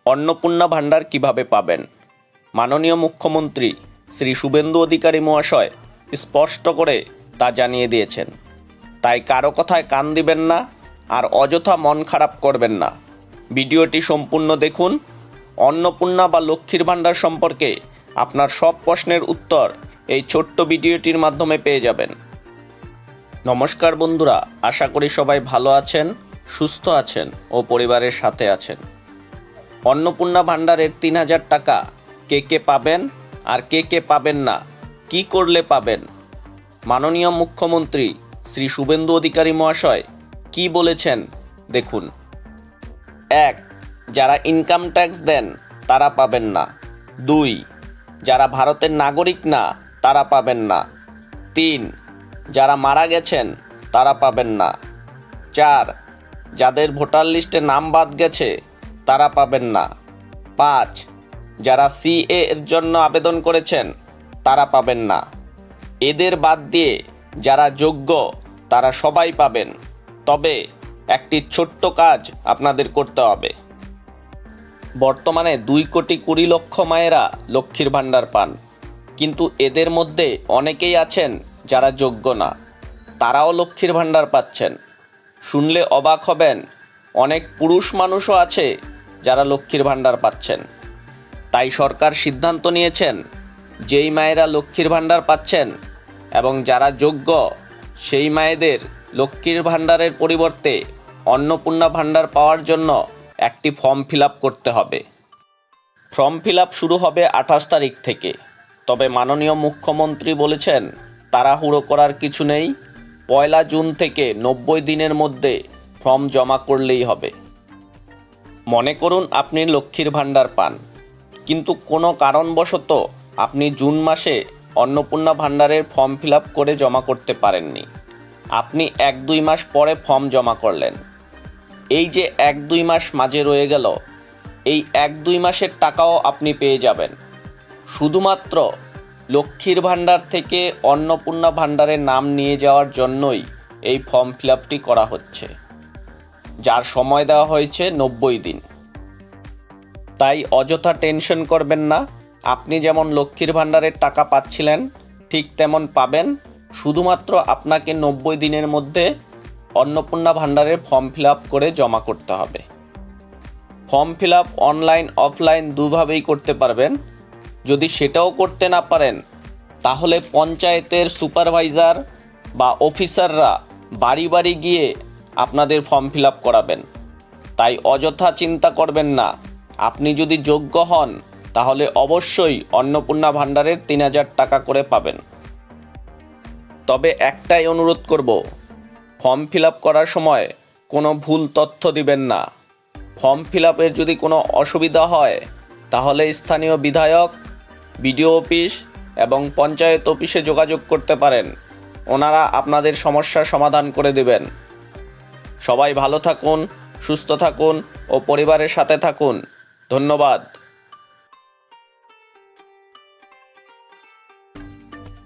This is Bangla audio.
অন্নপূর্ণা ভাণ্ডার কিভাবে পাবেন? মাননীয় মুখ্যমন্ত্রী শ্রী শুভেন্দু অধিকারী মহাশয় স্পষ্ট করে তা জানিয়ে দিয়েছেন। তাই কারো কথায় কান দিবেন না আর অযথা মন খারাপ করবেন না। ভিডিওটি সম্পূর্ণ দেখুন। অন্নপূর্ণা বা লক্ষ্মীর ভাণ্ডার সম্পর্কে আপনার সব প্রশ্নের উত্তর এই ছোট্ট ভিডিওটির মাধ্যমে পেয়ে যাবেন। নমস্কার বন্ধুরা, আশা করি সবাই ভালো আছেন, সুস্থ আছেন ও পরিবারের সাথে আছেন। অন্নপূর্ণা ভাণ্ডারের ৩,০০০ টাকা কে কে পাবেন আর কে কে পাবেন না, কি করলে পাবেন? মাননীয় মুখ্যমন্ত্রী শ্রী শুভেন্দু অধিকারী মহাশয় কি বলেছেন দেখুন। ১. যারা ইনকাম ট্যাক্স দেন তারা পাবেন না। ২. যারা ভারতের নাগরিক না তারা পাবেন না। ৩. যারা মারা গেছেন তারা পাবেন না। ৪. যাদের ভোটার লিস্টে নাম বাদ গেছে তারা পাবেন না। ৫. যারা সিএ এর জন্য আবেদন করেছেন তারা পাবেন না। এদের বাদ দিয়ে যারা যোগ্য তারা সবাই পাবেন। তবে একটি ছোট্ট কাজ আপনাদের করতে হবে। বর্তমানে 2,20,00,000 মায়েরা লক্ষ্মীর ভাণ্ডার পান, কিন্তু এদের মধ্যে অনেকেই আছেন যারা যোগ্য না, তারাও লক্ষ্মীর ভাণ্ডার পাচ্ছেন। শুনলে অবাক হবেন, অনেক পুরুষ মানুষও আছে যারা লক্ষ্মীর ভাণ্ডার পাচ্ছেন। তাই সরকার সিদ্ধান্ত নিয়েছেন, যেই মায়েরা লক্ষ্মীর ভাণ্ডার পাচ্ছেন এবং যারা যোগ্য সেই মায়েদের লক্ষ্মীর ভাণ্ডারের পরিবর্তে অন্নপূর্ণা ভাণ্ডার পাওয়ার জন্য একটি ফর্ম ফিল আপ করতে হবে। ফর্ম ফিল আপ শুরু হবে 28 তারিখ থেকে। তবে মাননীয় মুখ্যমন্ত্রী বলেছেন, তাড়াহুড়ো করার কিছু নেই। 1 জুন থেকে 90 দিনের মধ্যে ফর্ম জমা করলেই হবে। মনে করুন আপনি লক্ষ্মীর ভাণ্ডার পান, কিন্তু কোনো কারণবশত আপনি জুন মাসে অন্নপূর্ণা ভাণ্ডারের ফর্ম ফিল আপ করে জমা করতে পারেননি। আপনি 1-2 মাস পরে ফর্ম জমা করলেন। এই যে 1-2 মাস মাঝে রয়ে গেল, এই 1-2 মাসের টাকাও আপনি পেয়ে যাবেন। শুধুমাত্র লক্ষ্মীর ভাণ্ডার থেকে অন্নপূর্ণা ভাণ্ডারের নাম নিয়ে যাওয়ার জন্যই এই ফর্ম ফিল আপটি করা হচ্ছে, যার সময় দেওয়া হয়েছে 90 দিন। তাই অযথা টেনশন করবেন না। আপনি যেমন লক্ষ্মীর ভাণ্ডারের টাকা পাচ্ছিলেন ঠিক তেমন পাবেন। শুধুমাত্র আপনাকে 90 দিনের মধ্যে অন্নপূর্ণা ভাণ্ডারের ফর্ম ফিল আপ করে জমা করতে হবে। Form fill up online offline দুভাবেই করতে পারবেন। যদি সেটাও করতে না পারেন, তাহলে পঞ্চায়েতের সুপারভাইজার বা অফিসাররা বাড়ি বাড়ি গিয়ে আপনাদের ফর্ম ফিল আপ করাবেন। তাই অযথা চিন্তা করবেন না। আপনি যদি যোগ্য হন তাহলে অবশ্যই অন্নপূর্ণা ভাণ্ডারের ৩,০০০ টাকা করে পাবেন। তবে একটাই অনুরোধ করব, ফর্ম ফিল আপ করার সময় কোনো ভুল তথ্য দিবেন না। ফর্ম ফিল আপের যদি কোনো অসুবিধা হয় তাহলে স্থানীয় বিধায়ক, বিডিও অফিস এবং পঞ্চায়েত অফিসে যোগাযোগ করতে পারেন। ওনারা আপনাদের সমস্যার সমাধান করে দেবেন। সবাই ভালো থাকুন, সুস্থ থাকুন ও পরিবারের সাথে থাকুন। ধন্যবাদ।